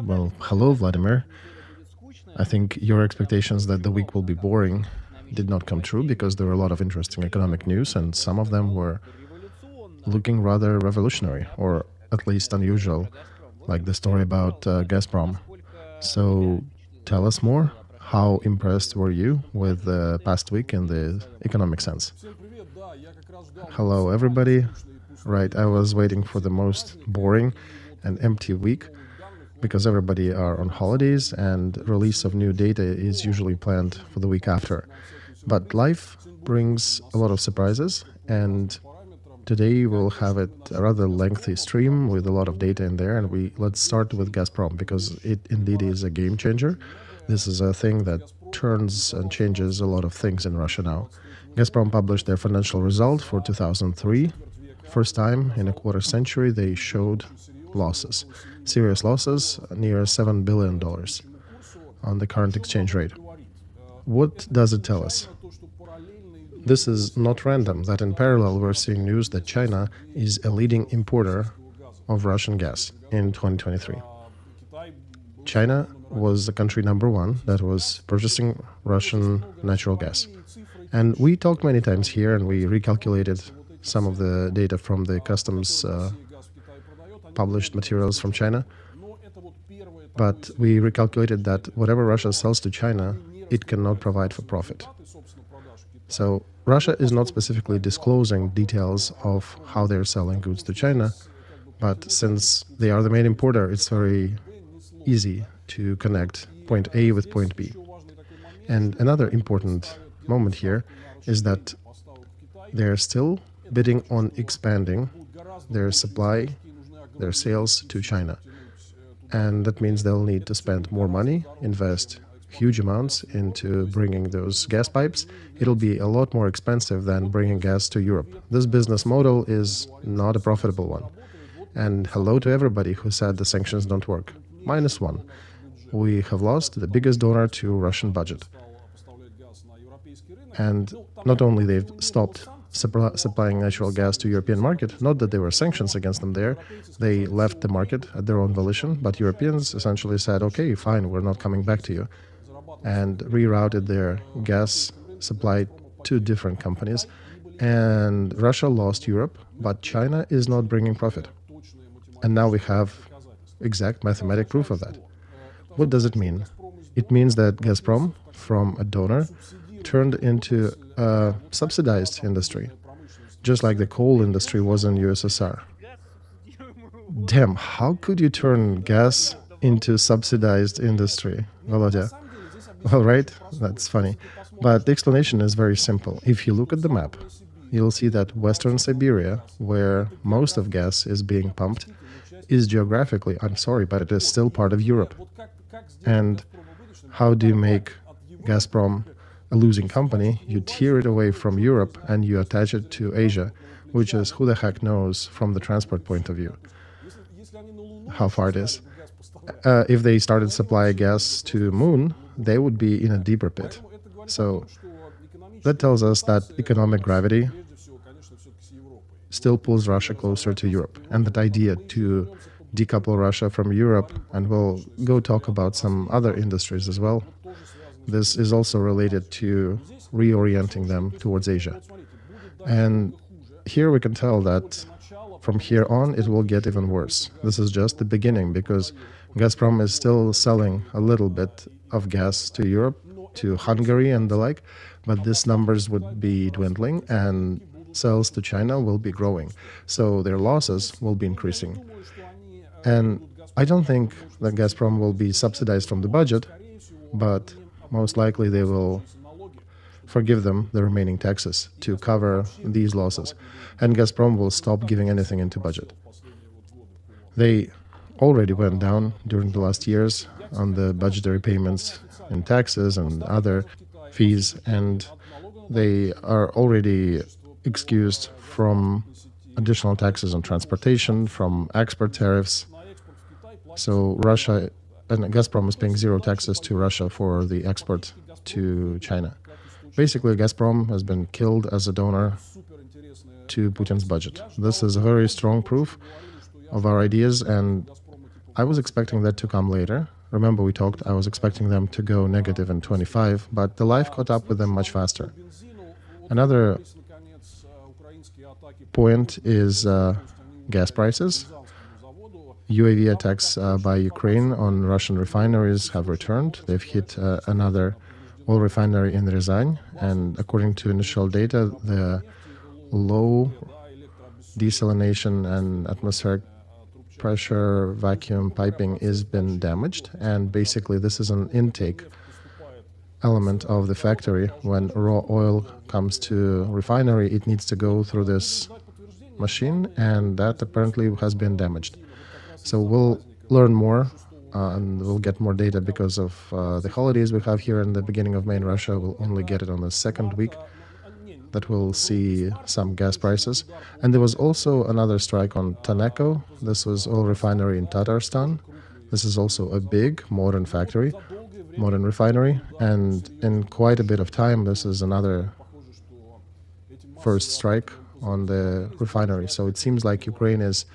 Well, hello, Vladimir. I think your expectations that the week will be boring did not come true because there were a lot of interesting economic news, and some of them were looking rather revolutionary, or at least unusual, like the story about GazProm. So tell us more. How impressed were you with the past week in the economic sense? Hello, everybody. Right, I was waiting for the most boring and empty week because everybody are on holidays and release of new data is usually planned for the week after. But life brings a lot of surprises, and today we'll have a rather lengthy stream with a lot of data in there, and let's start with GazProm because it indeed is a game changer. This is a thing that turns and changes a lot of things in Russia now. GazProm published their financial result for 2003. First time in a quarter century they showed losses, serious losses, near $7 billion on the current exchange rate. What does it tell us? This is not random, that in parallel we're seeing news that China is a leading importer of Russian gas in 2023. China was the country number one that was purchasing Russian natural gas. And we talked many times here and we recalculated some of the data from the customs published materials from China. But we recalculated that whatever Russia sells to China, it cannot provide for profit. So Russia is not specifically disclosing details of how they're selling goods to China, but since they are the main importer, it's very easy to connect point A with point B. And another important moment here is that they're still bidding on expanding their supply, their sales to China. And that means they'll need to spend more money, invest huge amounts into bringing those gas pipes. It'll be a lot more expensive than bringing gas to Europe. This business model is not a profitable one. And hello to everybody who said the sanctions don't work. -1. We have lost the biggest donor to Russian budget. And not only they've stopped supplying natural gas to European market, not that there were sanctions against them there, they left the market at their own volition, but Europeans essentially said, okay, fine, we're not coming back to you, and rerouted their gas supply to different companies. And Russia lost Europe, but China is not bringing profit. And now we have exact mathematic proof of that. What does it mean? It means that GazProm, from a donor, turned into a subsidized industry, just like the coal industry was in USSR. Damn, how could you turn gas into subsidized industry, Volodya? Well, right, that's funny. But the explanation is very simple. If you look at the map, you'll see that Western Siberia, where most of gas is being pumped, is geographically, I'm sorry, but it is still part of Europe. And how do you make GazProm a losing company? You tear it away from Europe and you attach it to Asia, which is, who the heck knows from the transport point of view how far it is. If they started supplying gas to Moon, they would be in a deeper pit. So that tells us that economic gravity still pulls Russia closer to Europe. And that idea to decouple Russia from Europe, and we'll go talk about some other industries as well, this is also related to reorienting them towards Asia. And here we can tell that from here on it will get even worse. This is just the beginning, because GazProm is still selling a little bit of gas to Europe, to Hungary and the like, but these numbers would be dwindling and sales to China will be growing. So their losses will be increasing. And I don't think that GazProm will be subsidized from the budget, but most likely they will forgive them the remaining taxes to cover these losses. And GazProm will stop giving anything into budget. They already went down during the last years on the budgetary payments and taxes and other fees, and they are already excused from additional taxes on transportation, from export tariffs. So Russia and GazProm is paying zero taxes to Russia for the export to China. Basically, GazProm has been killed as a donor to Putin's budget. This is a very strong proof of our ideas, and I was expecting that to come later. Remember we talked, I was expecting them to go negative in 25, but the life caught up with them much faster. Another point is gas prices. UAV attacks by Ukraine on Russian refineries have returned. They've hit another oil refinery in Ryazan, and according to initial data, the low desalination and atmospheric pressure vacuum piping is been damaged, and basically this is an intake element of the factory. When raw oil comes to refinery, it needs to go through this machine, and that apparently has been damaged. So we'll learn more and we'll get more data because of the holidays we have here in the beginning of May in Russia. We'll only get it on the second week that we'll see some gas prices. And there was also another strike on Nacke. This was oil refinery in Tatarstan. This is also a big modern factory, modern refinery, and in quite a bit of time this is another first strike on the refinery. So it seems like Ukraine is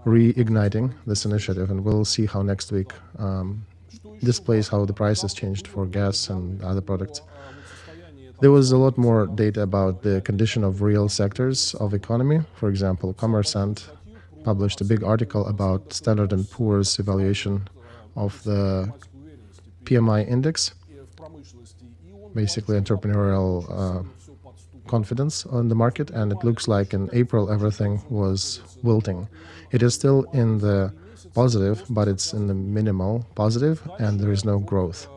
reigniting this initiative, and we'll see how next week displays how the prices changed for gas and other products. There was a lot more data about the condition of real sectors of economy. For example, Kommersant published a big article about Standard & Poor's evaluation of the PMI index, basically entrepreneurial confidence on the market, and it looks like in April everything was wilting. It is still in the positive, but it's in the minimal positive, and there is no growth.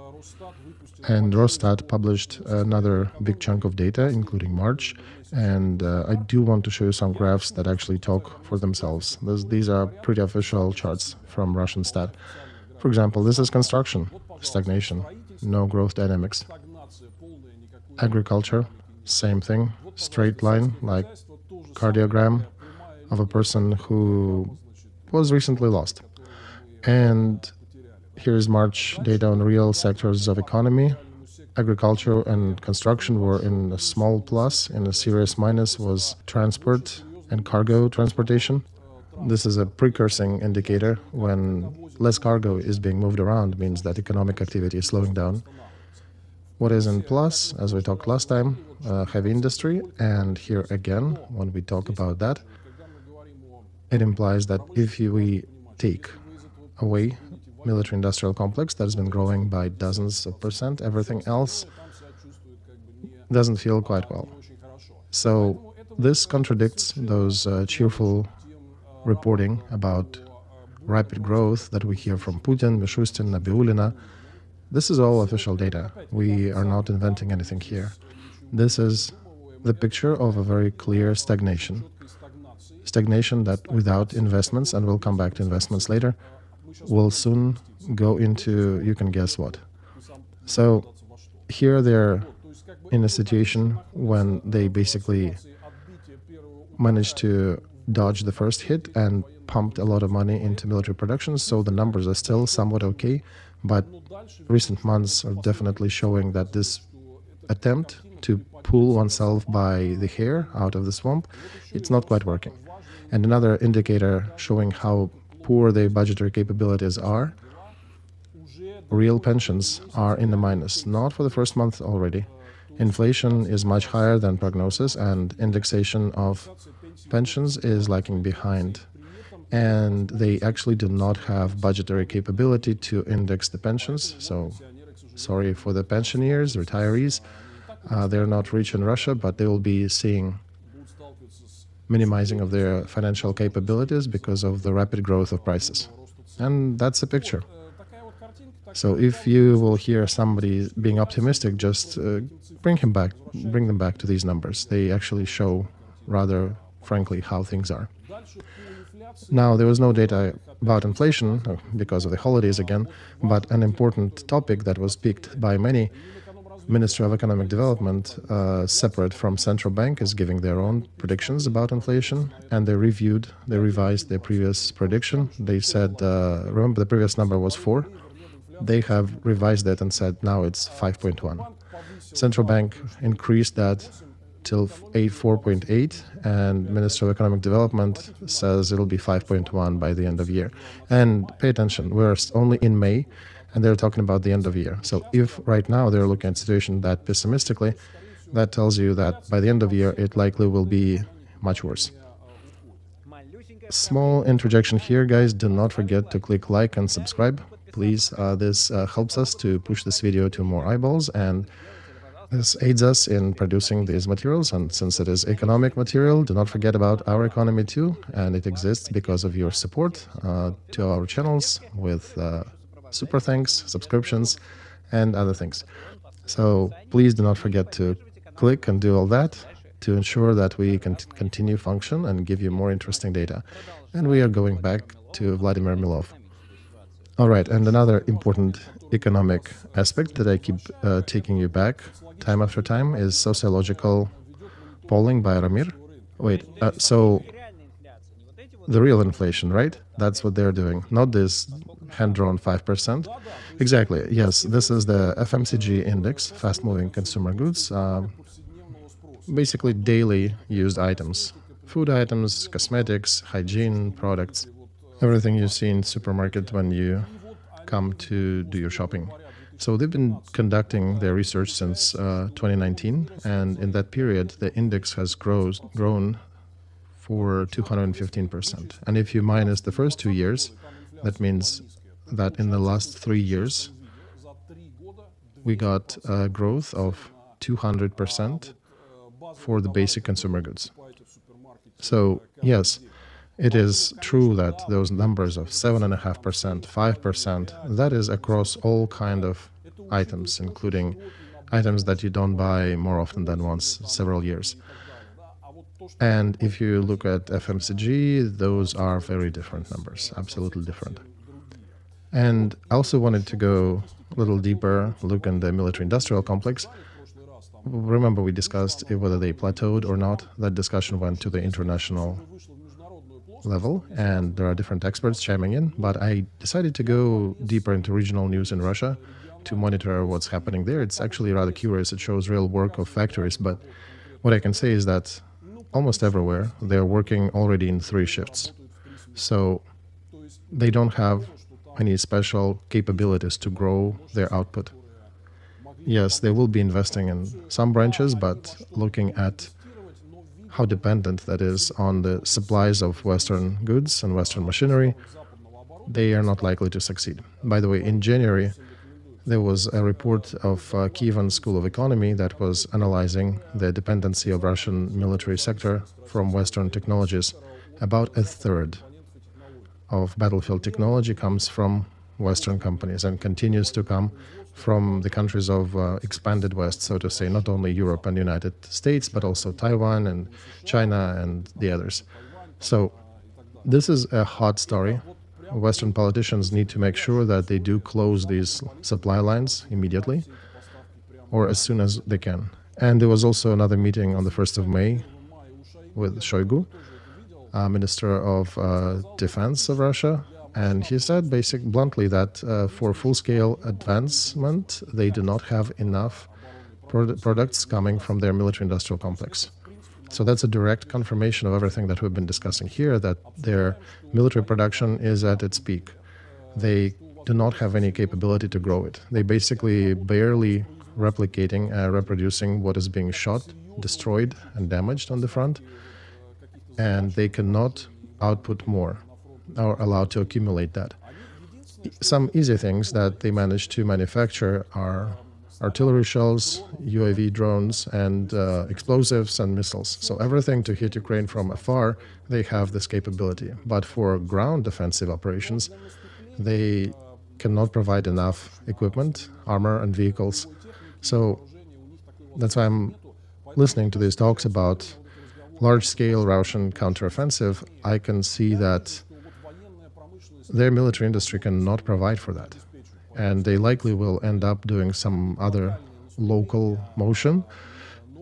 And Росстат published another big chunk of data, including March, and I do want to show you some graphs that actually talk for themselves. These are pretty official charts from Russian stat. For example, this is construction, stagnation, no growth dynamics. Agriculture, same thing, straight line, like cardiogram of a person who was recently lost. And here's March data on real sectors of economy. Agriculture and construction were in a small plus, in a serious minus was transport and cargo transportation. This is a precursing indicator. When less cargo is being moved around, means that economic activity is slowing down. What is in plus, as we talked last time, heavy industry, and here again, when we talk about that, it implies that if we take away military-industrial complex that has been growing by dozens of percent, everything else doesn't feel quite well. So this contradicts those cheerful reporting about rapid growth that we hear from Putin, Mishustin, Nabiulina. This is all official data. We are not inventing anything here. This is the picture of a very clear stagnation. Stagnation that without investments, and we'll come back to investments later, will soon go into, you can guess what. So here they're in a situation when they basically managed to dodge the first hit and pumped a lot of money into military production, so the numbers are still somewhat okay, but recent months are definitely showing that this attempt to pull oneself by the hair out of the swamp, it's not quite working. And another indicator showing how poor their budgetary capabilities are, real pensions are in the minus, not for the first month already. Inflation is much higher than prognosis, and indexation of pensions is lagging behind. And they actually do not have budgetary capability to index the pensions. So sorry for the pensioners, retirees. They're not rich in Russia, but they will be seeing minimizing of their financial capabilities because of the rapid growth of prices. And that's the picture. So if you will hear somebody being optimistic, just bring them back to these numbers. They actually show rather frankly how things are. Now, there was no data about inflation because of the holidays again, but an important topic that was picked by many. Ministry of Economic Development, separate from central bank, is giving their own predictions about inflation, and they revised their previous prediction. They said, remember the previous number was 4. They have revised that and said now it's 5.1. Central bank increased that till 4.8, and Minister of Economic Development says it'll be 5.1 by the end of year. And pay attention, we're only in May, and they're talking about the end of year. So if right now they're looking at the situation that pessimistically, that tells you that by the end of year it likely will be much worse. Small interjection here, guys. Do not forget to click like and subscribe. Please, this helps us to push this video to more eyeballs, and this aids us in producing these materials. And since it is economic material, do not forget about our economy too, and it exists because of your support to our channels with super thanks, subscriptions, and other things. So please do not forget to click and do all that to ensure that we can continue function and give you more interesting data. And we are going back to Vladimir Milov. All right, and another important economic aspect that I keep taking you back time after time is sociological polling by Ramir. Wait, so the real inflation, right? That's what they're doing, not this hand-drawn 5%. Exactly, yes, this is the FMCG index, fast-moving consumer goods, basically daily used items, food items, cosmetics, hygiene products, everything you see in supermarket when you come to do your shopping. So they've been conducting their research since 2019, and in that period the index has grown for 215%. And if you minus the first 2 years, that means that in the last 3 years we got a growth of 200% for the basic consumer goods. So yes, it is true that those numbers of 7.5%, 5%, that is across all kind of items, including items that you don't buy more often than once several years. And if you look at FMCG, those are very different numbers, absolutely different. And I also wanted to go a little deeper, look in the military-industrial complex. Remember, we discussed whether they plateaued or not. That discussion went to the international level, and there are different experts chiming in. But I decided to go deeper into regional news in Russia to monitor what's happening there. It's actually rather curious. It shows real work of factories. But what I can say is that almost everywhere, they're working already in 3 shifts. So they don't have any special capabilities to grow their output. Yes, they will be investing in some branches, but looking at how dependent that is on the supplies of Western goods and Western machinery, they are not likely to succeed. By the way, in January, there was a report of Kievan School of Economy that was analyzing the dependency of Russian military sector from Western technologies. About a third of battlefield technology comes from Western companies and continues to come from the countries of expanded West, so to say, not only Europe and United States, but also Taiwan and China and the others. So this is a hot story. Western politicians need to make sure that they do close these supply lines immediately or as soon as they can. And there was also another meeting on the 1st of May with Shoigu, Minister of Defense of Russia, and he said bluntly that for full-scale advancement, they do not have enough products coming from their military-industrial complex. So that's a direct confirmation of everything that we've been discussing here, that their military production is at its peak. They do not have any capability to grow it. They basically barely reproducing what is being shot, destroyed, and damaged on the front, and they cannot output more or allowed to accumulate that. Some easy things that they managed to manufacture are artillery shells, UAV drones, and explosives and missiles. So everything to hit Ukraine from afar, they have this capability. But for ground defensive operations, they cannot provide enough equipment, armor, and vehicles. So that's why I'm listening to these talks about large-scale Russian counteroffensive. I can see that their military industry cannot provide for that. And they likely will end up doing some other local motion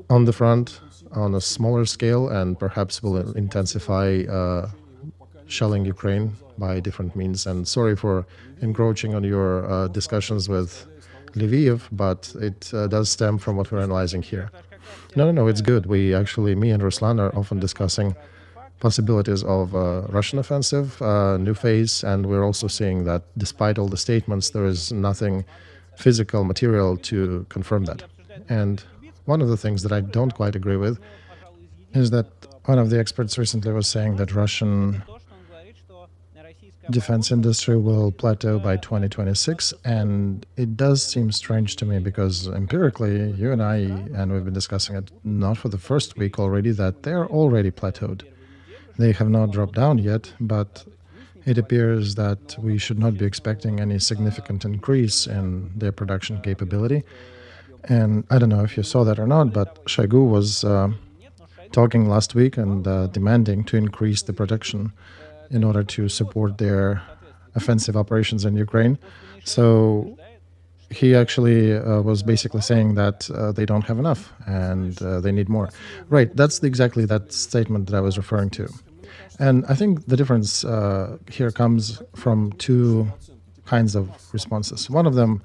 on the front on a smaller scale, and perhaps will intensify shelling Ukraine by different means. And sorry for encroaching on your discussions with Lviv, but it does stem from what we're analyzing here. No, it's good. Me and Ruslan are often discussing possibilities of a Russian offensive, new phase, and we're also seeing that despite all the statements, there is nothing physical, material to confirm that. And one of the things that I don't quite agree with is that one of the experts recently was saying that Russian defense industry will plateau by 2026, and it does seem strange to me because empirically, you and I, and we've been discussing it not for the first week already, that they're already plateaued. They have not dropped down yet, but it appears that we should not be expecting any significant increase in their production capability. And I don't know if you saw that or not, but Shoigu was talking last week and demanding to increase the production in order to support their offensive operations in Ukraine. So he actually was basically saying that they don't have enough and they need more. Right, that's exactly that statement that I was referring to. And I think the difference here comes from two kinds of responses. One of them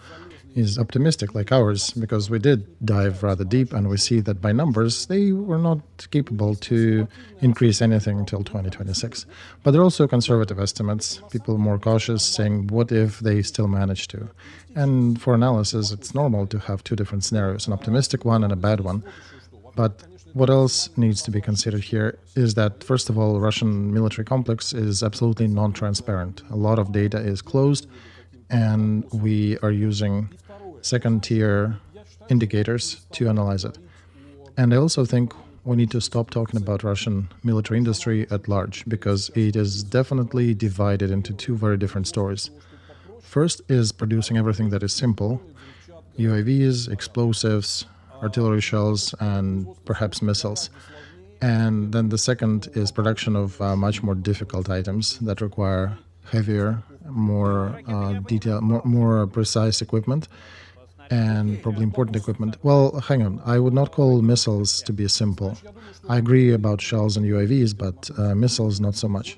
is optimistic, like ours, because we did dive rather deep and we see that by numbers, they were not capable to increase anything until 2026. But there are also conservative estimates, people more cautious, saying, what if they still manage to? And for analysis, it's normal to have two different scenarios, an optimistic one and a bad one. But what else needs to be considered here is that, first of all, Russian military complex is absolutely non-transparent. A lot of data is closed, and we are using second-tier indicators to analyze it. And I also think we need to stop talking about Russian military industry at large, because it is definitely divided into two very different stories. First is producing everything that is simple, UAVs, explosives, artillery shells, and perhaps missiles. And then the second is production of much more difficult items that require heavier, more more precise equipment, and probably important equipment. Well, hang on. I would not call missiles to be simple. I agree about shells and UAVs, but missiles not so much.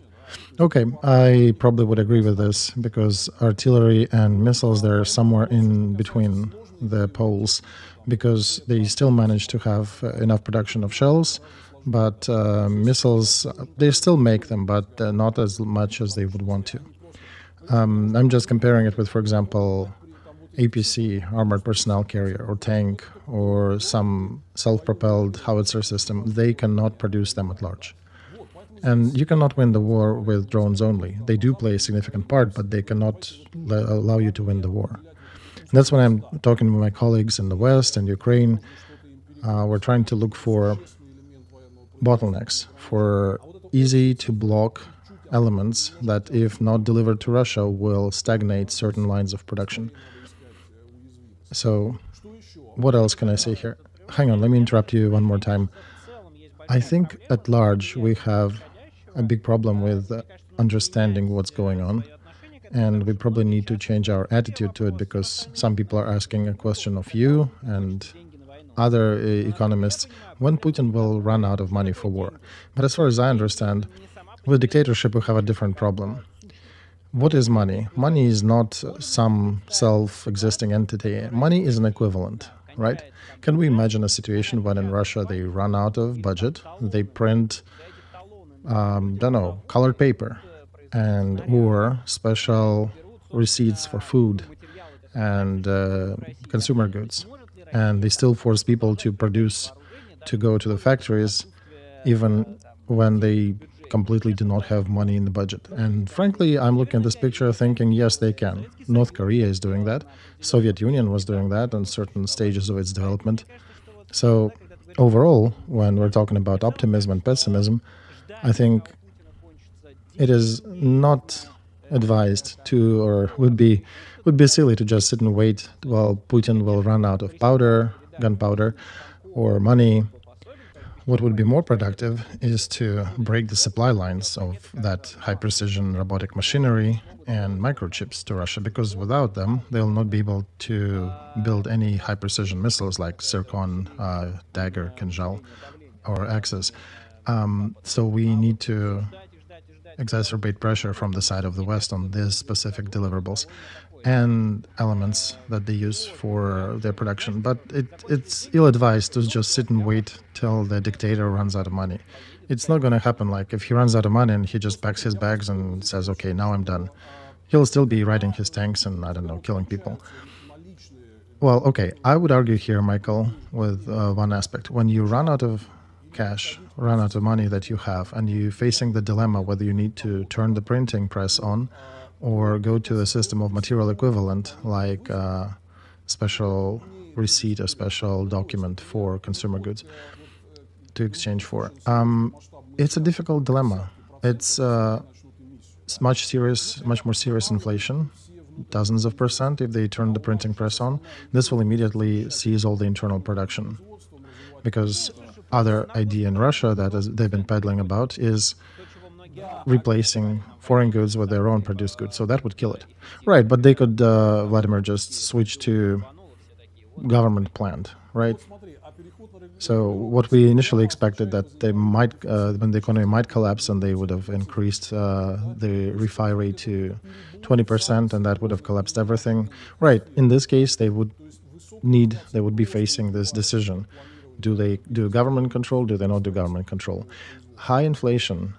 Okay, I probably would agree with this because artillery and missiles, they're somewhere in between the poles because they still manage to have enough production of shells, but missiles, they still make them, but not as much as they would want to. I'm just comparing it with, for example, APC, armored personnel carrier, or tank, or some self-propelled howitzer system. They cannot produce them at large. And you cannot win the war with drones only. They do play a significant part, but they cannot allow you to win the war. And that's when I'm talking with my colleagues in the West and Ukraine. We're trying to look for bottlenecks, for easy to block elements that, if not delivered to Russia, will stagnate certain lines of production. So what else can I say here? Hang on, let me interrupt you one more time. I think at large we have a big problem with understanding what's going on, and we probably need to change our attitude to it because some people are asking a question of you and other economists when Putin will run out of money for war. But as far as I understand, with dictatorship we have a different problem. What is money? Money is not some self-existing entity. Money is an equivalent, right? Can we imagine a situation when in Russia they run out of budget, they print, colored paper, and or special receipts for food and consumer goods, and they still force people to produce, to go to the factories, even when they completely do not have money in the budget. And frankly, I'm looking at this picture thinking, yes, they can. North Korea is doing that. Soviet Union was doing that on certain stages of its development. So overall, when we're talking about optimism and pessimism, I think it is not advised to, or would be silly to just sit and wait while Putin will run out of powder, gunpowder, or money. What would be more productive is to break the supply lines of that high-precision robotic machinery and microchips to Russia, because without them, they'll not be able to build any high-precision missiles like Zircon, Dagger, Kinzhal, or Axis. So we need to exacerbate pressure from the side of the West on these specific deliverables. and elements that they use for their production. But it's ill-advised to just sit and wait till the dictator runs out of money. It's not going to happen. Like if he runs out of money and he just packs his bags and says, okay, now I'm done, he'll still be riding his tanks and, I don't know, killing people. Well, okay, I would argue here, Michael, with one aspect. When you run out of cash, run out of money that you have, and you're facing the dilemma whether you need to turn the printing press on or go to a system of material equivalent like special receipt, a special document for consumer goods to exchange for. It's a difficult dilemma. It's much more serious inflation, dozens of percent if they turn the printing press on. This will immediately seize all the internal production, because other idea in Russia that they've been peddling about is replacing foreign goods with their own produced goods. So that would kill it. Right, but they could, Vladimir, just switch to government planned, right? So what we initially expected that they might, when the economy might collapse, and they would have increased the refi rate to 20%, and that would have collapsed everything. Right. In this case, they would be facing this decision: do they do government control? Do they not do government control? High inflation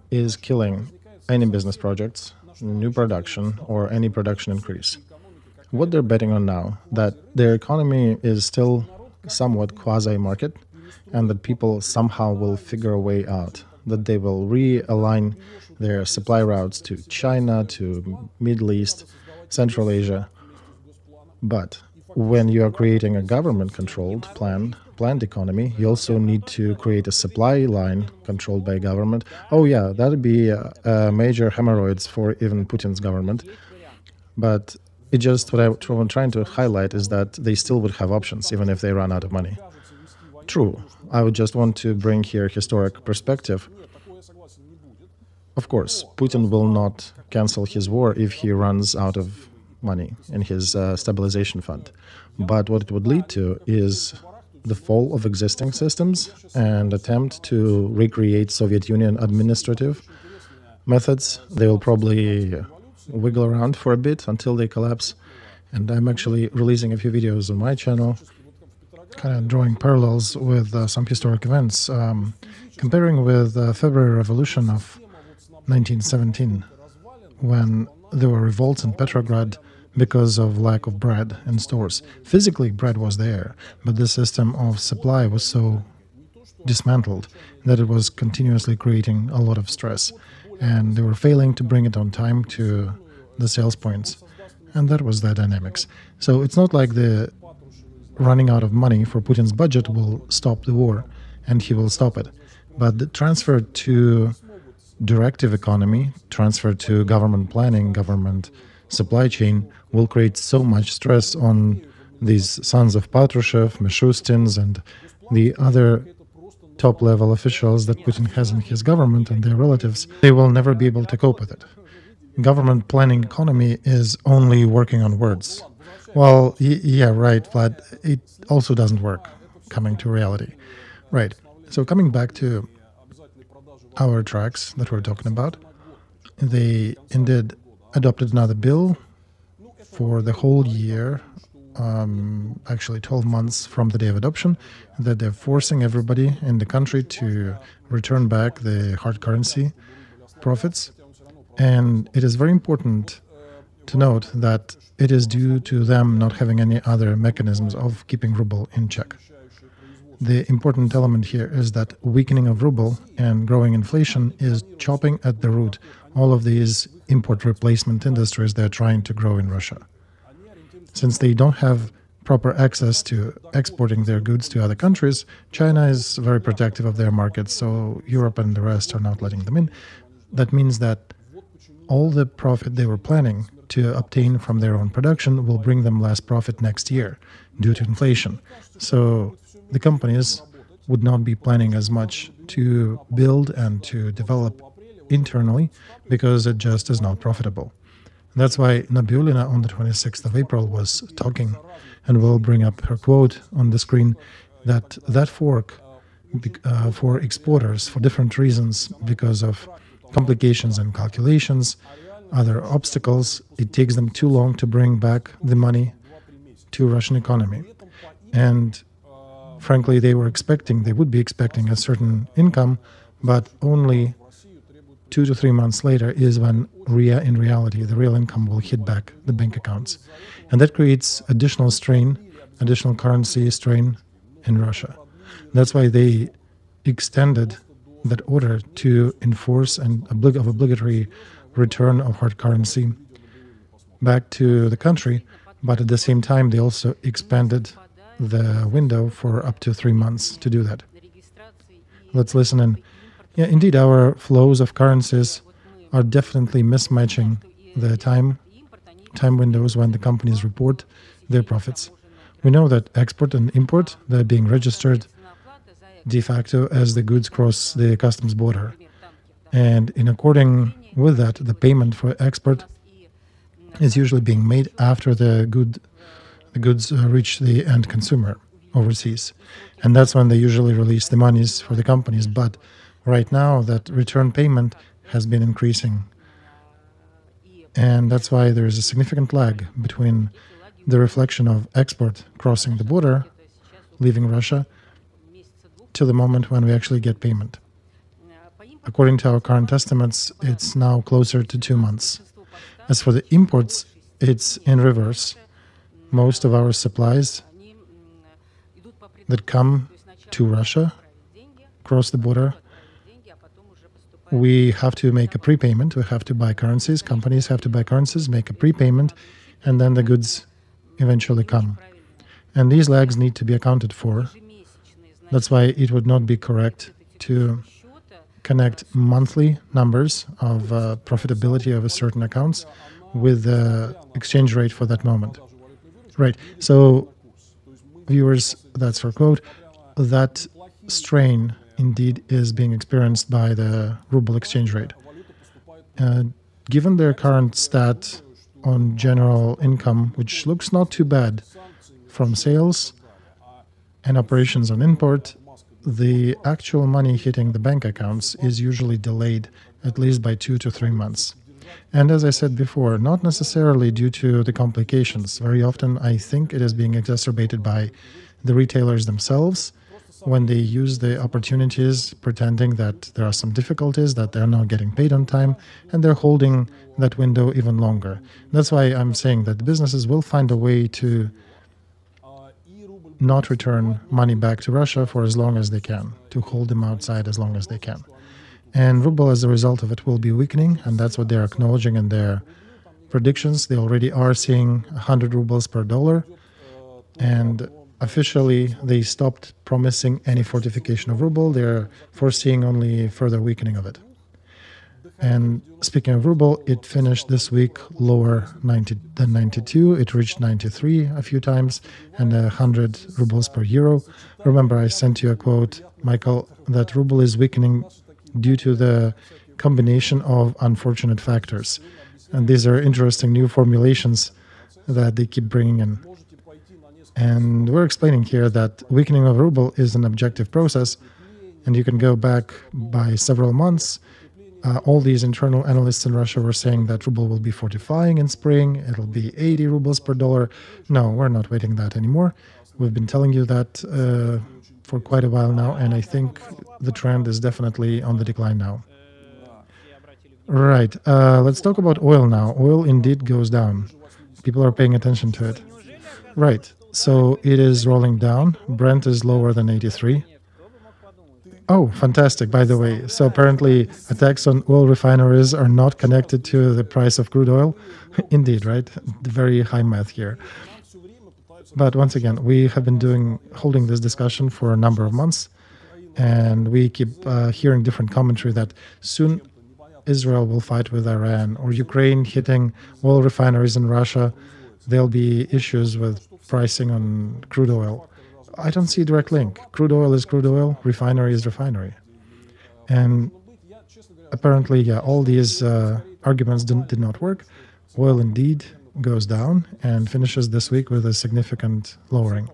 is killing any business projects, new production, or any production increase. What they're betting on now, that their economy is still somewhat quasi-market, and that people somehow will figure a way out, that they will realign their supply routes to China, to Middle East, Central Asia. But when you are creating a government-controlled, planned economy, you also need to create a supply line controlled by government. Oh yeah, that would be major hemorrhoids for even Putin's government. But it just, what I'm trying to highlight is that they still would have options even if they run out of money. True, I would just want to bring here historic perspective. Of course, Putin will not cancel his war if he runs out of money in his stabilization fund. But what it would lead to is the fall of existing systems and attempt to recreate Soviet Union administrative methods. They will probably wiggle around for a bit until they collapse. And I'm actually releasing a few videos on my channel, kind of drawing parallels with some historic events, comparing with the February Revolution of 1917, when there were revolts in Petrograd because of lack of bread in stores. Physically, bread was there, but the system of supply was so dismantled that it was continuously creating a lot of stress, and they were failing to bring it on time to the sales points, and that was the dynamics. So it's not like the running out of money for Putin's budget will stop the war, and he will stop it, but the transfer to directive economy, transfer to government planning, government supply chain will create so much stress on these sons of Patrushev, Mishustins, and the other top-level officials that Putin has in his government and their relatives. They will never be able to cope with it. Government planning economy is only working on words. Well, yeah, right, Vlad, it also doesn't work, coming to reality. Right, so coming back to our tracks that we're talking about, they indeed adopted another bill for the whole year, actually 12 months from the day of adoption, that they're forcing everybody in the country to return back the hard currency profits. And it is very important to note that it is due to them not having any other mechanisms of keeping ruble in check. The important element here is that weakening of ruble and growing inflation is chopping at the root all of these import replacement industries they're trying to grow in Russia. Since they don't have proper access to exporting their goods to other countries, China is very protective of their markets, so Europe and the rest are not letting them in. That means that all the profit they were planning to obtain from their own production will bring them less profit next year due to inflation. So the companies would not be planning as much to build and to develop internally because it just is not profitable. That's why Nabiulina on the 26th of April was talking, and we'll bring up her quote on the screen, that fork for exporters for different reasons, because of complications and calculations, other obstacles, it takes them too long to bring back the money to Russian economy. And frankly, they would be expecting a certain income, but only 2 to 3 months later is when in reality, the real income will hit back the bank accounts. And that creates additional strain, additional currency strain in Russia. That's why they extended that order to enforce an obligatory return of hard currency back to the country, but at the same time, they also expanded the window for up to 3 months to do that. Let's listen in. Yeah, indeed, our flows of currencies are definitely mismatching the time windows when the companies report their profits. We know that export and import, they're being registered de facto as the goods cross the customs border. And in according with that, the payment for export is usually being made after the goods reach the end consumer overseas. And that's when they usually release the monies for the companies. But right now, that return payment has been increasing. And that's why there is a significant lag between the reflection of export crossing the border, leaving Russia, to the moment when we actually get payment. According to our current estimates, it's now closer to 2 months. As for the imports, it's in reverse. Most of our supplies that come to Russia cross the border. We have to make a prepayment. We have to buy currencies. Companies have to buy currencies, make a prepayment, and then the goods eventually come. And these lags need to be accounted for. That's why it would not be correct to connect monthly numbers of profitability of a certain accounts with the exchange rate for that moment. Right. So, viewers, that's our quote. That strain indeed is being experienced by the ruble exchange rate. Given their current stat on general income, which looks not too bad from sales and operations on import, the actual money hitting the bank accounts is usually delayed at least by 2 to 3 months. And as I said before, not necessarily due to the complications. Very often, I think it is being exacerbated by the retailers themselves when they use the opportunities, pretending that there are some difficulties, that they're not getting paid on time, and they're holding that window even longer. That's why I'm saying that the businesses will find a way to not return money back to Russia for as long as they can, to hold them outside as long as they can. And ruble, as a result of it, will be weakening, and that's what they're acknowledging in their predictions. They already are seeing 100 rubles per dollar, and officially they stopped promising any fortification of ruble. They're foreseeing only further weakening of it. And speaking of ruble, it finished this week lower than 92. It reached 93 a few times, and 100 rubles per euro. Remember, I sent you a quote, Michael, that ruble is weakening due to the combination of unfortunate factors. And these are interesting new formulations that they keep bringing in. And we're explaining here that weakening of ruble is an objective process, and you can go back by several months. All these internal analysts in Russia were saying that ruble will be fortifying in spring, it'll be 80 rubles per dollar. No, we're not waiting that anymore. We've been telling you that for quite a while now, and I think the trend is definitely on the decline now. Right, let's talk about oil now. Oil indeed goes down. People are paying attention to it. Right, so it is rolling down. Brent is lower than 83. Oh, fantastic, by the way. So apparently attacks on oil refineries are not connected to the price of crude oil. Indeed, right? Very high math here. But once again, we have been holding this discussion for a number of months, and we keep hearing different commentary that soon Israel will fight with Iran, or Ukraine hitting oil refineries in Russia. There'll be issues with pricing on crude oil. I don't see a direct link. Crude oil is crude oil, refinery is refinery. And apparently, yeah, all these arguments did not work. Oil indeed goes down and finishes this week with a significant lowering.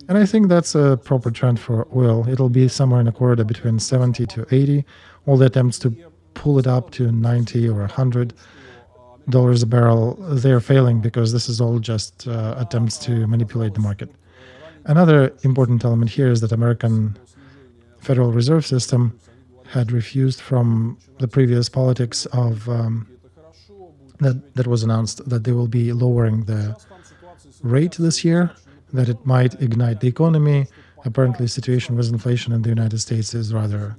And I think that's a proper trend for oil. It'll be somewhere in a corridor between 70 to 80. All the attempts to pull it up to 90 or 100 dollars a barrel, they're failing because this is all just attempts to manipulate the market. Another important element here is that American Federal Reserve System had refused from the previous politics of that was announced that they will be lowering the rate this year, that it might ignite the economy. Apparently, the situation with inflation in the United States is rather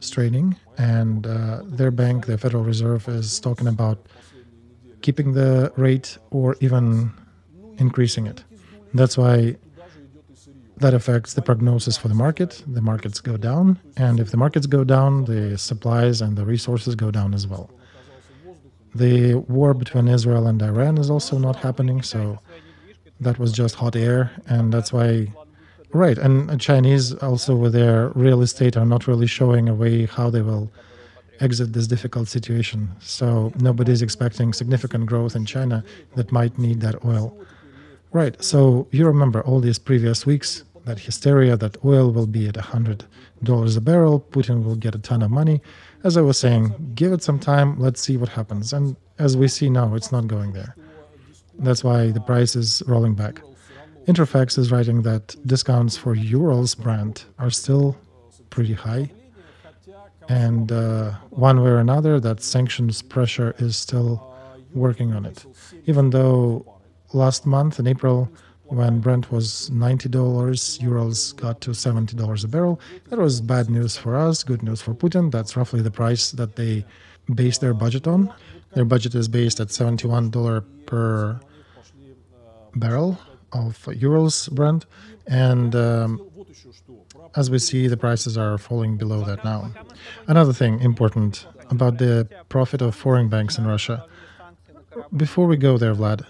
straining, and their bank, the Federal Reserve, is talking about keeping the rate or even increasing it. That's why that affects the prognosis for the market. The markets go down, and if the markets go down, the supplies and the resources go down as well. The war between Israel and Iran is also not happening, so that was just hot air, and that's why. Right, and Chinese also with their real estate are not really showing a way how they will exit this difficult situation. So nobody's expecting significant growth in China that might need that oil. Right, so you remember all these previous weeks, that hysteria that oil will be at $100 a barrel, Putin will get a ton of money. As I was saying, give it some time, let's see what happens. And as we see now, it's not going there. That's why the price is rolling back. Interfax is writing that discounts for Urals brand are still pretty high. And one way or another, that sanctions pressure is still working on it. Even though last month in April, when Brent was $90, Urals got to $70 a barrel. That was bad news for us, good news for Putin. That's roughly the price that they base their budget on. Their budget is based at $71 per barrel of Urals Brent, and as we see, the prices are falling below that now. Another thing important about the profit of foreign banks in Russia. Before we go there, Vlad,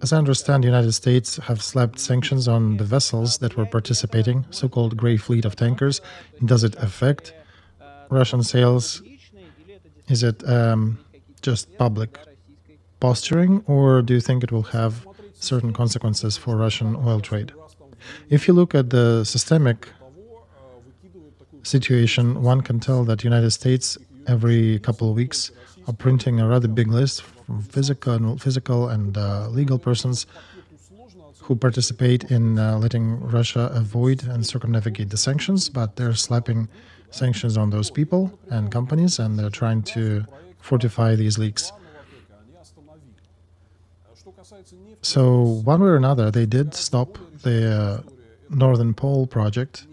as I understand, the United States have slapped sanctions on the vessels that were participating, so-called gray fleet of tankers. Does it affect Russian sales? Is it just public posturing, or do you think it will have certain consequences for Russian oil trade? If you look at the systemic situation, one can tell that the United States every couple of weeks are printing a rather big list from physical and legal persons who participate in letting Russia avoid and circumnavigate the sanctions, but they're slapping sanctions on those people and companies, and they're trying to fortify these leaks. So one way or another, they did stop the Northern Pole project.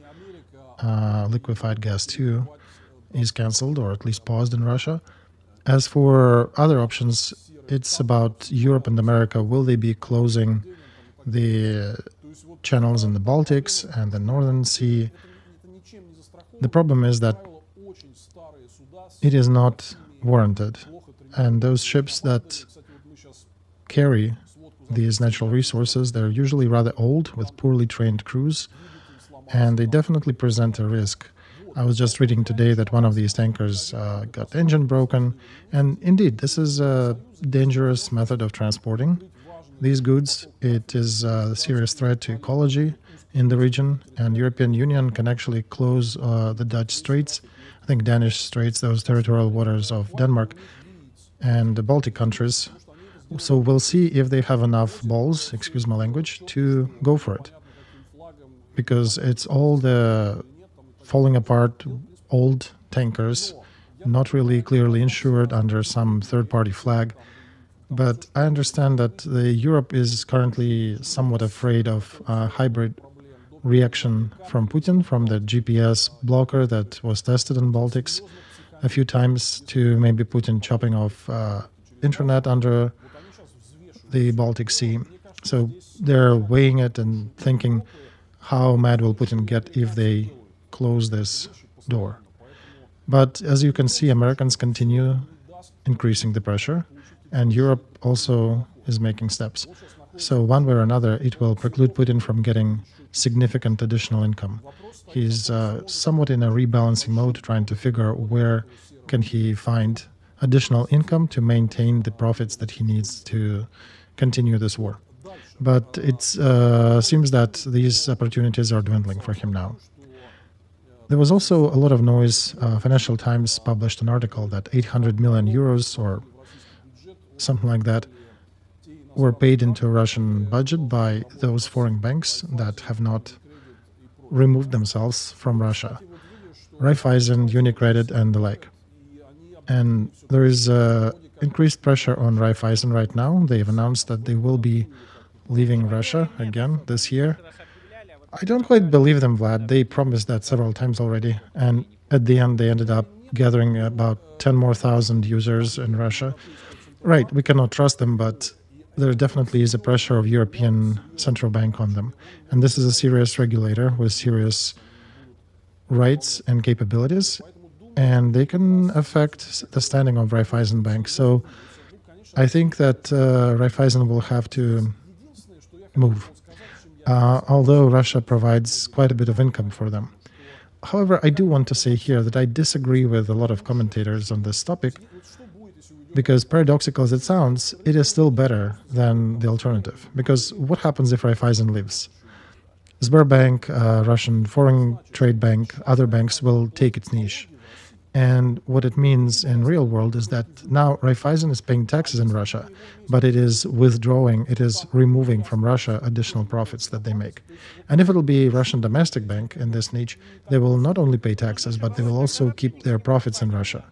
Liquefied gas 2 is cancelled, or at least paused in Russia. As for other options, it's about Europe and America. Will they be closing the channels in the Baltics and the Northern Sea? The problem is that it is not warranted. And those ships that carry these natural resources, they're usually rather old with poorly trained crews, and they definitely present a risk. I was just reading today that one of these tankers got the engine broken, and indeed, this is a dangerous method of transporting these goods. It is a serious threat to ecology in the region, and European Union can actually close the Dutch Straits, I think Danish Straits, those territorial waters of Denmark, and the Baltic countries. So we'll see if they have enough balls, excuse my language, to go for it. Because it's all the falling apart old tankers, not really clearly insured under some third-party flag. But I understand that Europe is currently somewhat afraid of a hybrid reaction from Putin, from the GPS blocker that was tested in Baltics a few times, to maybe Putin chopping off internet under the Baltic Sea. So they're weighing it and thinking, how mad will Putin get if they close this door? But as you can see, Americans continue increasing the pressure, and Europe also is making steps. So one way or another, it will preclude Putin from getting significant additional income. He's somewhat in a rebalancing mode, trying to figure out where can he find additional income to maintain the profits that he needs to continue this war. But it seems that these opportunities are dwindling for him now. There was also a lot of noise. Financial Times published an article that 800 million euros or something like that were paid into Russian budget by those foreign banks that have not removed themselves from Russia. Raiffeisen, Unicredit, and the like. And there is increased pressure on Raiffeisen right now. They've announced that they will be leaving Russia again this year. I don't quite believe them, Vlad. They promised that several times already. And at the end, they ended up gathering about 10 more thousand users in Russia. Right, we cannot trust them, but there definitely is a pressure of European Central Bank on them. And this is a serious regulator with serious rights and capabilities, and they can affect the standing of Raiffeisen Bank. So I think that Raiffeisen will have to move, although Russia provides quite a bit of income for them. However, I do want to say here that I disagree with a lot of commentators on this topic, because paradoxical as it sounds, it is still better than the alternative. Because what happens if Raiffeisen leaves? Sberbank, Russian Foreign Trade Bank, other banks will take its niche. And what it means in real world is that now Raiffeisen is paying taxes in Russia, but it is withdrawing, it is removing from Russia additional profits that they make. And if it'll be Russian domestic bank in this niche, they will not only pay taxes, but they will also keep their profits in Russia.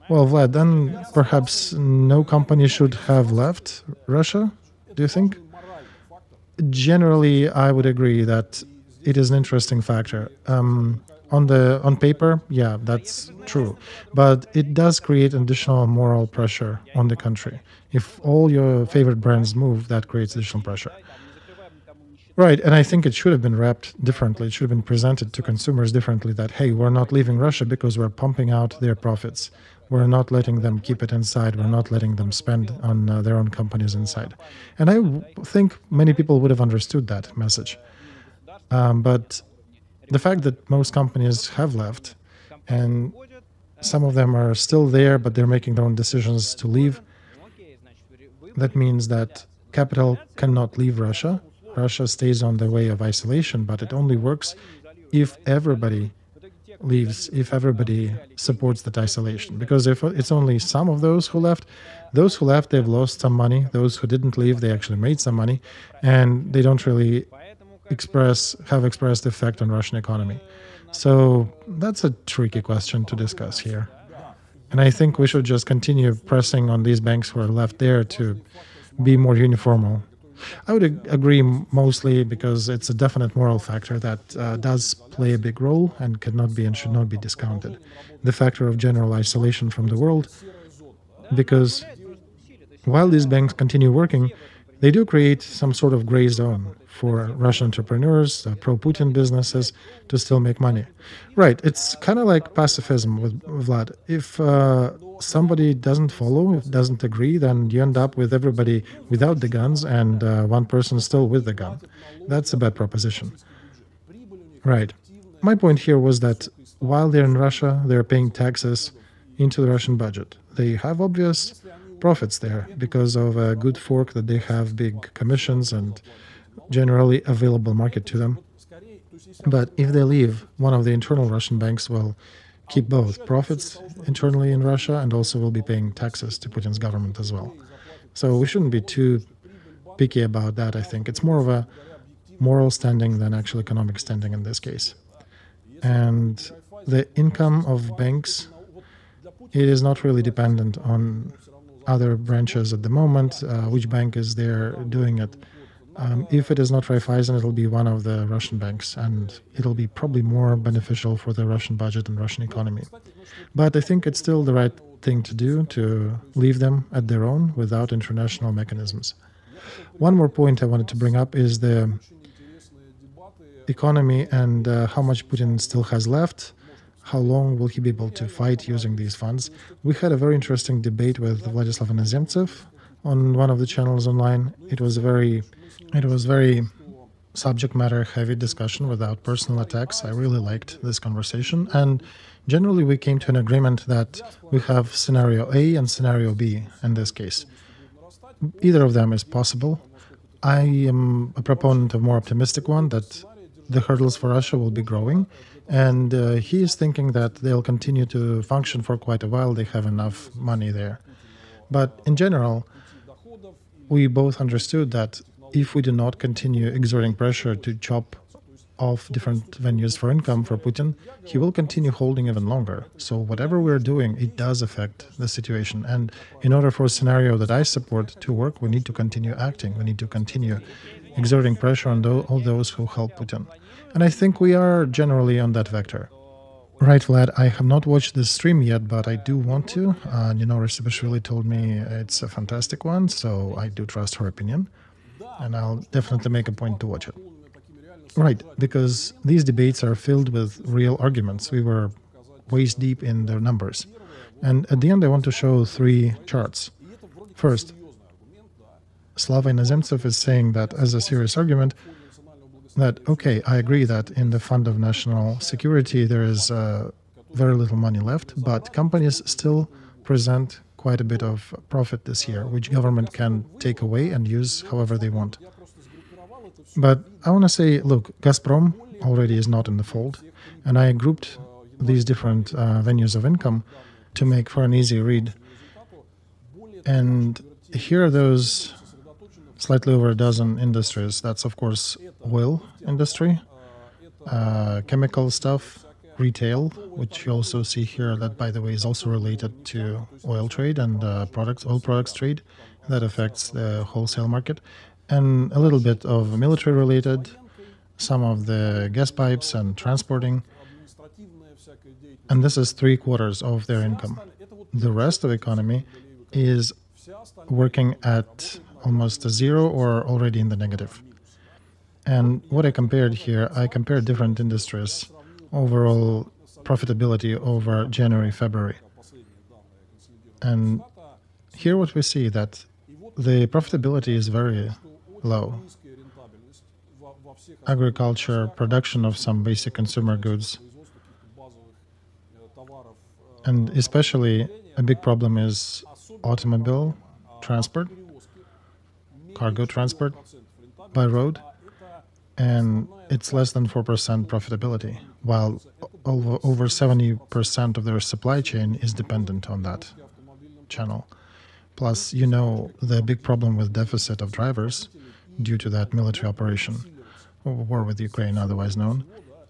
Well, Vlad, then perhaps no company should have left Russia, do you think? Generally, I would agree that it is an interesting factor. On paper, yeah, that's true. But it does create additional moral pressure on the country. If all your favorite brands move, that creates additional pressure. Right, and I think it should have been wrapped differently. It should have been presented to consumers differently that, hey, we're not leaving Russia because we're pumping out their profits. We're not letting them keep it inside. We're not letting them spend on their own companies inside. And I think many people would have understood that message. But the fact that most companies have left and some of them are still there, but they're making their own decisions to leave, that means that capital cannot leave Russia. Russia stays on the way of isolation, but it only works if everybody leaves, if everybody supports that isolation. Because if it's only some of those who left, they've lost some money. Those who didn't leave, they actually made some money, and they don't really have expressed effect on Russian economy. So that's a tricky question to discuss here. And I think we should just continue pressing on these banks who are left there to be more uniform. I would agree mostly because it's a definite moral factor that does play a big role and cannot be and should not be discounted. The factor of general isolation from the world, because while these banks continue working, they do create some sort of gray zone for Russian entrepreneurs, pro-Putin businesses to still make money. Right, it's kind of like pacifism with Vlad. If somebody doesn't follow, doesn't agree, then you end up with everybody without the guns and one person still with the gun. That's a bad proposition. Right. My point here was that while they're in Russia, they're paying taxes into the Russian budget. They have obvious profits there because of a good fork that they have big commissions and generally available market to them. But if they leave, one of the internal Russian banks will keep both profits internally in Russia and also will be paying taxes to Putin's government as well. So we shouldn't be too picky about that, I think. It's more of a moral standing than actual economic standing in this case. And the income of banks, it is not really dependent on other branches at the moment, which bank is there doing it. If it is not Raiffeisen, it'll be one of the Russian banks, and it'll be probably more beneficial for the Russian budget and Russian economy. But I think it's still the right thing to do to leave them at their own without international mechanisms. One more point I wanted to bring up is the economy and how much Putin still has left. How long will he be able to fight using these funds? We had a very interesting debate with Vladislav Inozemtsev on one of the channels online. It was very subject matter heavy discussion without personal attacks. I really liked this conversation, and generally we came to an agreement that we have scenario A and scenario B in this case. Either of them is possible. I am a proponent of more optimistic one, that the hurdles for Russia will be growing. And he is thinking that they'll continue to function for quite a while. They have enough money there. But in general, we both understood that if we do not continue exerting pressure to chop off different venues for income for Putin, he will continue holding even longer. So whatever we're doing, it does affect the situation. And in order for a scenario that I support to work, we need to continue acting. We need to continue exerting pressure on all those who help Putin. And I think we are generally on that vector. Right, Vlad, I have not watched this stream yet, but I do want to. Nino Resibashvili told me it's a fantastic one, so I do trust her opinion. And I'll definitely make a point to watch it. Right, because these debates are filled with real arguments. We were waist deep in their numbers. And at the end, I want to show 3 charts. First, Slava Inozemtsev is saying that as a serious argument, that, okay, I agree that in the Fund of National Security there is very little money left, but companies still present quite a bit of profit this year, which government can take away and use however they want. But I want to say, look, GazProm already is not in the fold, and I grouped these different venues of income to make for an easy read. And here are those slightly over a dozen industries. That's, of course, oil industry, chemical stuff, retail, which you also see here that, by the way, is also related to oil trade and oil products trade. That affects the wholesale market. And a little bit of military-related, some of the gas pipes and transporting. And this is 3/4 of their income. The rest of the economy is working at almost a zero or already in the negative. And what I compared here, I compared different industries, overall profitability over January, February. And here what we see that the profitability is very low. Agriculture, production of some basic consumer goods. And especially a big problem is automobile transport, cargo transport by road, and it's less than 4% profitability, while over 70% of their supply chain is dependent on that channel. Plus, you know, the big problem with deficit of drivers due to that military operation, war with Ukraine, otherwise known.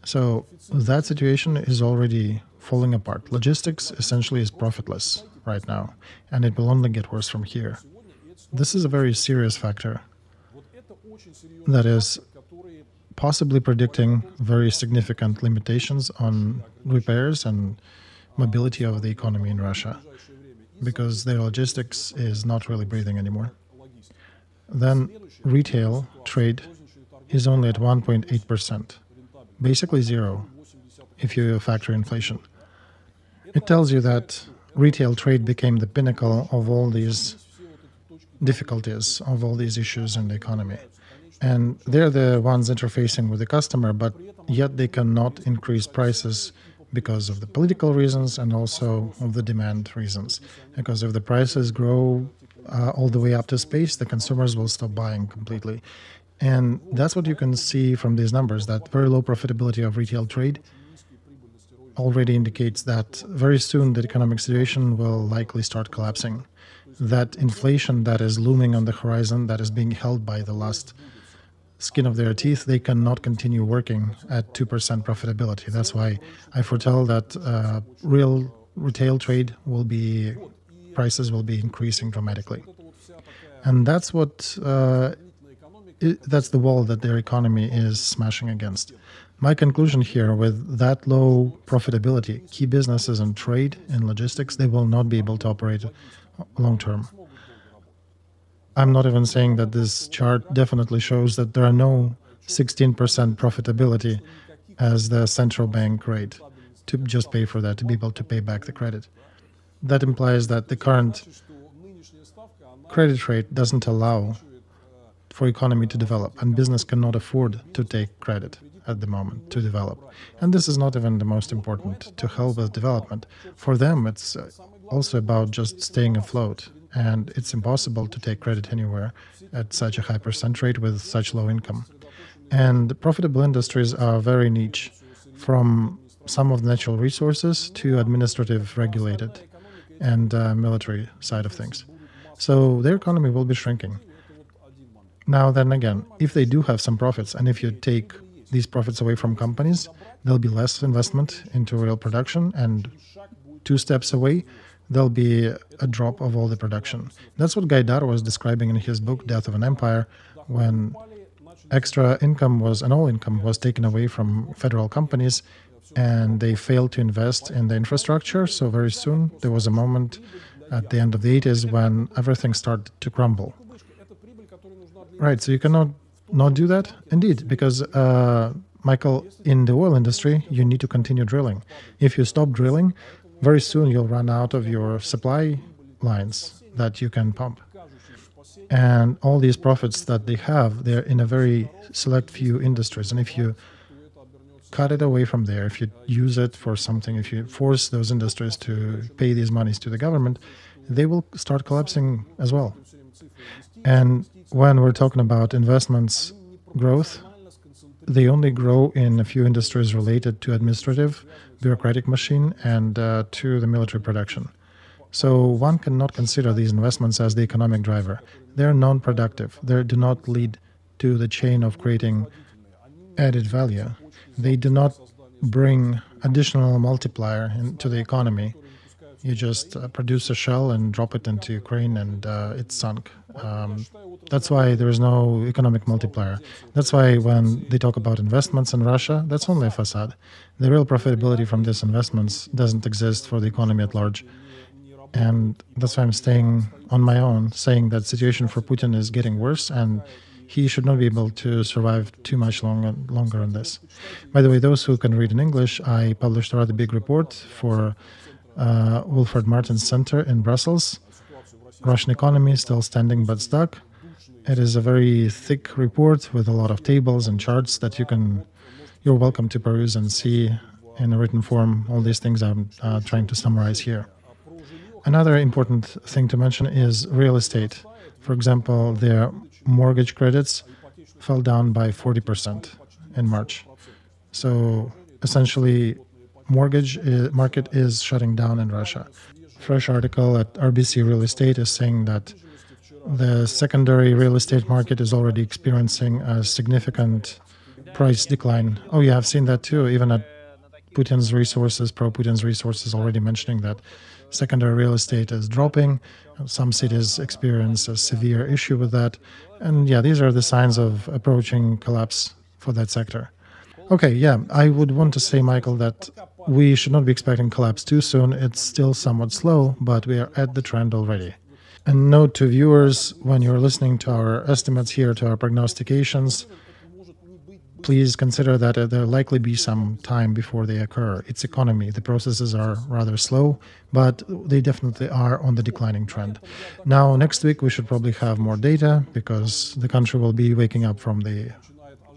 So that situation is already falling apart. Logistics essentially is profitless right now, and it will only get worse from here. This is a very serious factor that is possibly predicting very significant limitations on repairs and mobility of the economy in Russia, because their logistics is not really breathing anymore. Then retail trade is only at 1.8%, basically zero if you factor inflation. It tells you that retail trade became the pinnacle of all these difficulties, of all these issues in the economy. And they're the ones interfacing with the customer, but yet they cannot increase prices because of the political reasons and also of the demand reasons. Because if the prices grow all the way up to space, the consumers will stop buying completely. And that's what you can see from these numbers, that very low profitability of retail trade already indicates that very soon the economic situation will likely start collapsing. That inflation that is looming on the horizon, that is being held by the last skin of their teeth, they cannot continue working at 2% profitability. That's why I foretell that real retail trade prices will be increasing dramatically. And that's that's the wall that their economy is smashing against. My conclusion here, with that low profitability, key businesses in trade and logistics, they will not be able to operate long term. I'm not even saying that this chart definitely shows that there are no 16% profitability as the central bank rate to just pay for that, to be able to pay back the credit. That implies that the current credit rate doesn't allow for economy to develop, and business cannot afford to take credit at the moment to develop. And this is not even the most important to help with development. For them, it's also about just staying afloat. And it's impossible to take credit anywhere at such a high percent rate with such low income. And profitable industries are very niche, from some of the natural resources to administrative regulated and military side of things. So their economy will be shrinking. Now, then again, if they do have some profits, and if you take these profits away from companies, there'll be less investment into real production, and two steps away, there'll be a drop of all the production. That's what Gaidar was describing in his book, Death of an Empire, when extra income was, and all income was taken away from federal companies, and they failed to invest in the infrastructure. So very soon, there was a moment at the end of the 80s when everything started to crumble. Right, so you cannot not do that? Indeed, because, Michael, in the oil industry, you need to continue drilling. If you stop drilling, very soon you'll run out of your supply lines that you can pump. And all these profits that they have, they're in a very select few industries. And if you cut it away from there, if you use it for something, if you force those industries to pay these monies to the government, they will start collapsing as well. And when we're talking about investments growth, they only grow in a few industries related to administrative, bureaucratic machine and to the military production. So one cannot consider these investments as the economic driver. They're non-productive. They do not lead to the chain of creating added value. They do not bring additional multiplier into the economy. You just produce a shell and drop it into Ukraine, and it's sunk. That's why there is no economic multiplier. That's why when they talk about investments in Russia, that's only a facade. The real profitability from these investments doesn't exist for the economy at large. And that's why I'm staying on my own, saying that situation for Putin is getting worse, and he should not be able to survive too much longer on this. By the way, those who can read in English, I published a rather big report for Wilfred Martin's Center in Brussels. Russian economy still standing but stuck. It is a very thick report with a lot of tables and charts that you're welcome to peruse and see in a written form. All these things I'm trying to summarize here. Another important thing to mention is real estate. For example, their mortgage credits fell down by 40% in March. So essentially, mortgage market is shutting down in Russia. Fresh article at RBC Real Estate is saying that the secondary real estate market is already experiencing a significant price decline. Oh yeah, I've seen that too, even at Putin's resources, pro-Putin's resources, already mentioning that secondary real estate is dropping. Some cities experience a severe issue with that. And yeah, these are the signs of approaching collapse for that sector. Okay, yeah, I would want to say, Michael, that we should not be expecting collapse too soon. It's still somewhat slow, but we are at the trend already. And note to viewers, when you're listening to our estimates here, to our prognostications, please consider that there'll likely be some time before they occur. It's economy. The processes are rather slow, but they definitely are on the declining trend. Now, next week, we should probably have more data because the country will be waking up from the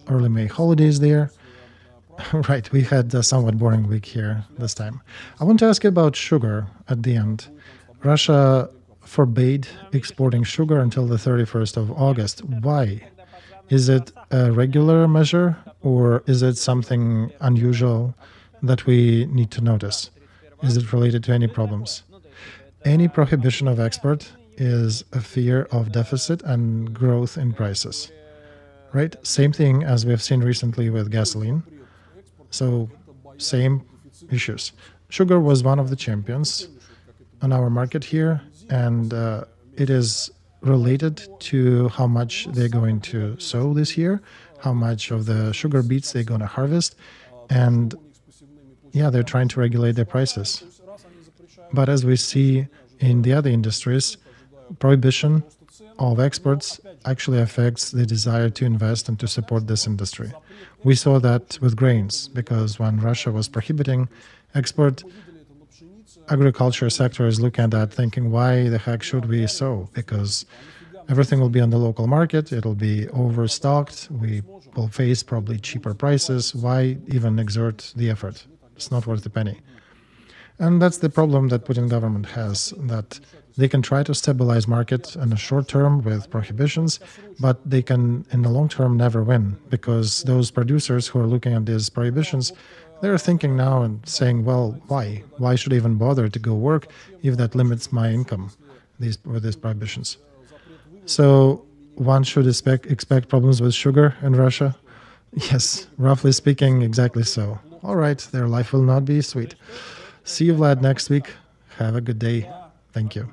early May holidays there. Right, we had a somewhat boring week here this time. I want to ask you about sugar at the end. Russia forbade exporting sugar until the 31st of August. Why? Is it a regular measure, or is it something unusual that we need to notice? Is it related to any problems? Any prohibition of export is a fear of deficit and growth in prices, right? Same thing as we have seen recently with gasoline. So, same issues. Sugar was one of the champions on our market here, and it is related to how much they're going to sow this year, how much of the sugar beets they're going to harvest, and yeah, they're trying to regulate their prices. But as we see in the other industries, prohibition of exports actually affects the desire to invest and to support this industry. We saw that with grains, because when Russia was prohibiting export, agriculture sector is looking at that thinking, why the heck should we sow? Because everything will be on the local market, it'll be overstocked, we will face probably cheaper prices. Why even exert the effort? It's not worth the penny. And that's the problem that Putin government has, that they can try to stabilize market in the short term with prohibitions, but they can in the long term never win, because those producers who are looking at these prohibitions, they're thinking now and saying, well, why should I even bother to go work if that limits my income, with these prohibitions? So one should expect problems with sugar in Russia. Yes, roughly speaking, exactly so. All right, their life will not be sweet. See you, Vlad, next week. Have a good day. Thank you.